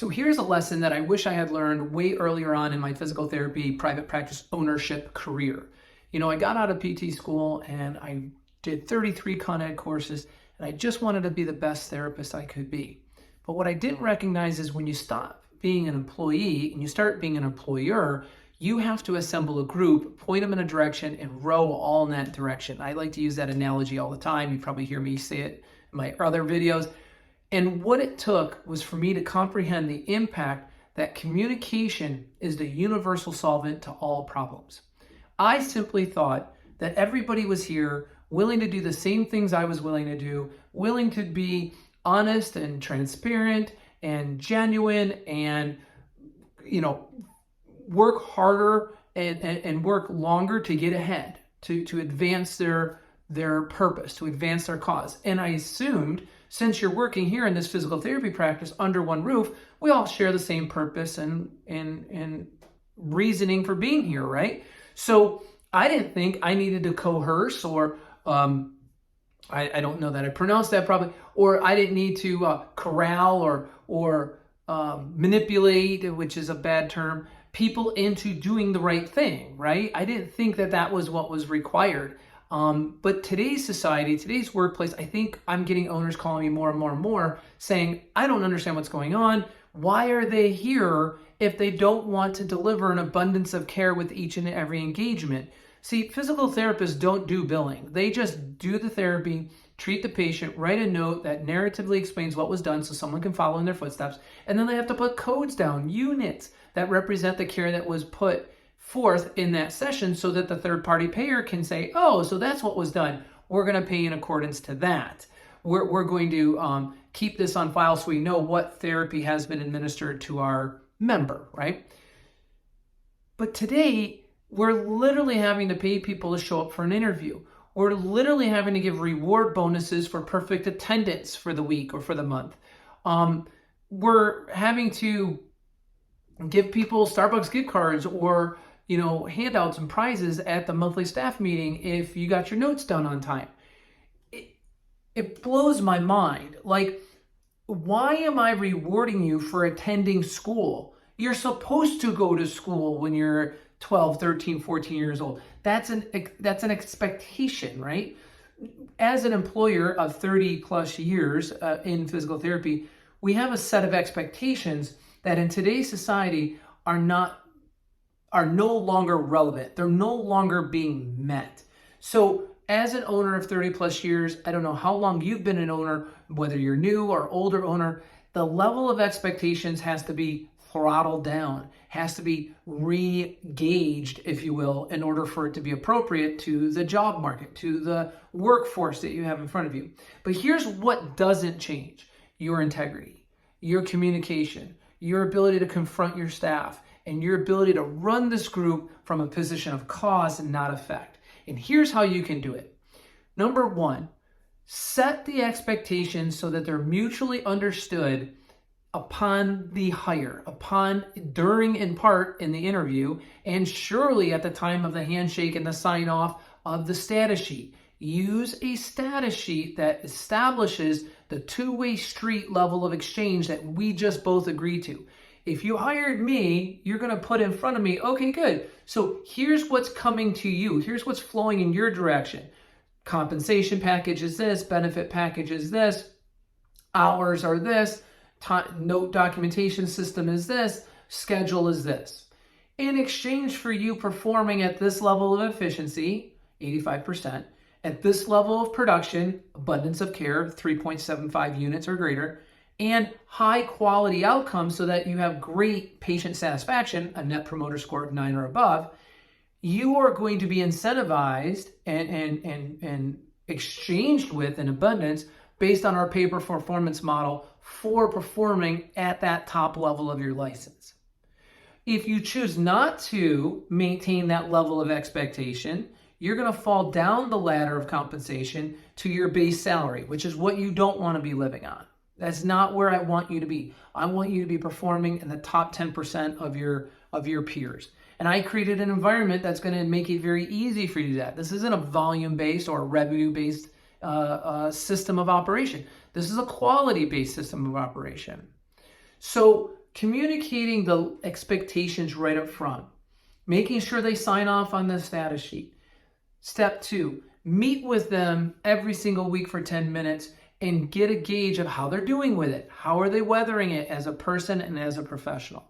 So here's a lesson that I wish I had learned way earlier on in my physical therapy private practice ownership career. I got out of PT school and I did 33 Con Ed courses, and I just wanted to be the best therapist I could be. But what I didn't recognize is when you stop being an employee and you start being an employer, you have to assemble a group, point them in a direction, and row all in that direction. I like to use that analogy all the time. You probably hear me say it in my other videos. And what it took was for me to comprehend the impact that communication is the universal solvent to all problems. I simply thought that everybody was here willing to do the same things I was willing to do, willing to be honest and transparent and genuine and, work harder and work longer to get ahead, to advance their purpose, to advance their cause. And I assumed, since you're working here in this physical therapy practice under one roof, we all share the same purpose and reasoning for being here, right? So I didn't think I needed to coerce or, I don't know that I pronounced that probably, or I didn't need to corral or manipulate, which is a bad term, people into doing the right thing, right? I didn't think that was what was required. But today's society, today's workplace, I think I'm getting owners calling me more and more and more saying, I don't understand what's going on. Why are they here if they don't want to deliver an abundance of care with each and every engagement? See, physical therapists don't do billing. They just do the therapy, treat the patient, write a note that narratively explains what was done so someone can follow in their footsteps, and then they have to put codes down, units that represent the care that was put forth in that session so that the third-party payer can say, oh, so that's what was done. We're going to pay in accordance to that. We're going to keep this on file so we know what therapy has been administered to our member, right? But today, we're literally having to pay people to show up for an interview. We're literally having to give reward bonuses for perfect attendance for the week or for the month. We're having to give people Starbucks gift cards or handouts and prizes at the monthly staff meeting if you got your notes done on time. It blows my mind. Like, why am I rewarding you for attending school? You're supposed to go to school when you're 12, 13, 14 years old. That's an expectation, right? As an employer of 30 plus years in physical therapy, we have a set of expectations that in today's society are no longer relevant. They're no longer being met. So as an owner of 30 plus years, I don't know how long you've been an owner, whether you're new or older owner, the level of expectations has to be throttled down, has to be re-gauged, if you will, in order for it to be appropriate to the job market, to the workforce that you have in front of you. But here's what doesn't change: your integrity, your communication, your ability to confront your staff, and your ability to run this group from a position of cause and not effect. And here's how you can do it. Number one, set the expectations so that they're mutually understood upon the hire, during in part in the interview, and surely at the time of the handshake and the sign off of the status sheet. Use a status sheet that establishes the two-way street level of exchange that we just both agreed to. If you hired me, you're going to put in front of me, okay, good. So here's what's coming to you. Here's what's flowing in your direction. Compensation package is this, benefit package is this, hours are this, note documentation system is this, schedule is this. In exchange for you performing at this level of efficiency, 85%, at this level of production, abundance of care, 3.75 units or greater, and high quality outcomes so that you have great patient satisfaction, a net promoter score of 9 or above, you are going to be incentivized and exchanged with in abundance based on our pay-per-performance model for performing at that top level of your license. If you choose not to maintain that level of expectation, you're going to fall down the ladder of compensation to your base salary, which is what you don't want to be living on. That's not where I want you to be. I want you to be performing in the top 10% of your peers. And I created an environment that's going to make it very easy for you to do that. This isn't a volume-based or revenue-based system of operation. This is a quality-based system of operation. So communicating the expectations right up front, making sure they sign off on the status sheet. Step 2, meet with them every single week for 10 minutes and get a gauge of how they're doing with it. How are they weathering it as a person and as a professional?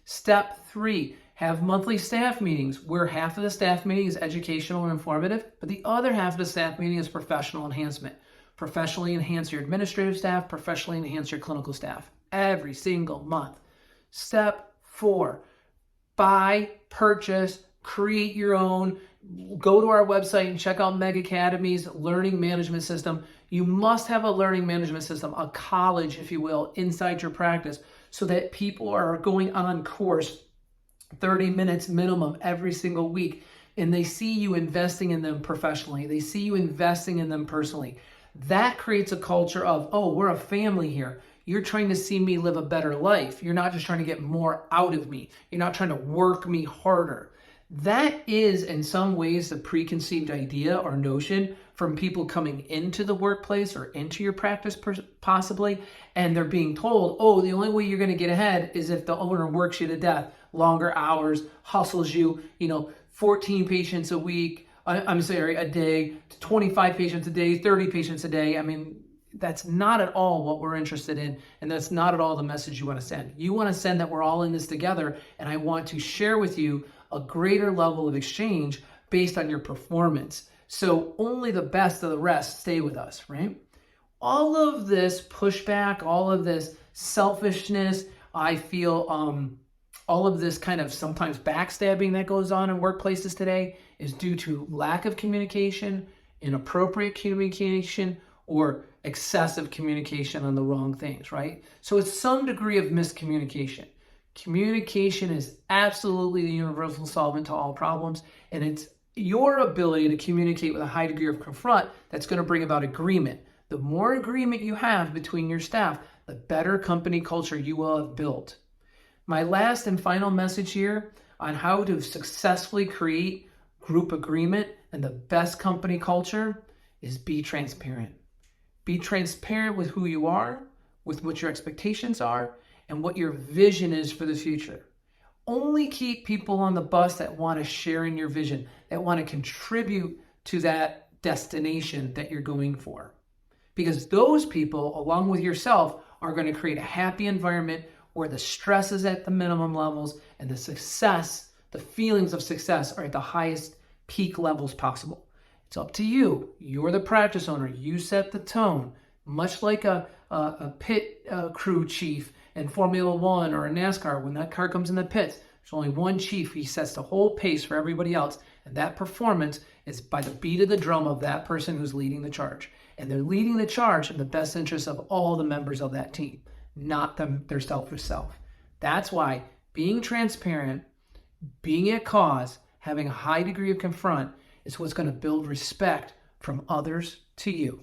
Step 3, have monthly staff meetings where half of the staff meeting is educational and informative, but the other half of the staff meeting is professional enhancement. Professionally enhance your administrative staff, professionally enhance your clinical staff every single month. Step 4, buy, purchase, create your own. Go to our website and check out Meg Academy's learning management system. You must have a learning management system, a college, if you will, inside your practice so that people are going on course 30 minutes minimum every single week, and they see you investing in them professionally. They see you investing in them personally. That creates a culture of, oh, we're a family here. You're trying to see me live a better life. You're not just trying to get more out of me. You're not trying to work me harder. That is, in some ways, the preconceived idea or notion from people coming into the workplace or into your practice possibly, and they're being told, oh, the only way you're going to get ahead is if the owner works you to death, longer hours, hustles you, 14 patients a week, a day, 25 patients a day, 30 patients a day. I mean, that's not at all what we're interested in, and that's not at all the message you want to send. You want to send that we're all in this together, and I want to share with you a greater level of exchange based on your performance. So only the best of the rest stay with us, right? All of this pushback, all of this selfishness, I feel all of this kind of sometimes backstabbing that goes on in workplaces today is due to lack of communication, inappropriate communication, or excessive communication on the wrong things, right? So it's some degree of miscommunication. Communication is absolutely the universal solvent to all problems, and it's your ability to communicate with a high degree of confront that's going to bring about agreement. The more agreement you have between your staff, the better company culture you will have built. My last and final message here on how to successfully create group agreement and the best company culture is be transparent. Be transparent with who you are, with what your expectations are, and what your vision is for the future. Only keep people on the bus that want to share in your vision, that want to contribute to that destination that you're going for. Because those people, along with yourself, are going to create a happy environment where the stress is at the minimum levels and the success, the feelings of success are at the highest peak levels possible. It's up to you. You're the practice owner. You set the tone. Much like a pit crew chief in Formula One or in NASCAR, when that car comes in the pits, there's only one chief. He sets the whole pace for everybody else. And that performance is by the beat of the drum of that person who's leading the charge. And they're leading the charge in the best interest of all the members of that team, not their selfish self. That's why being transparent, being at cause, having a high degree of confront is what's going to build respect from others to you.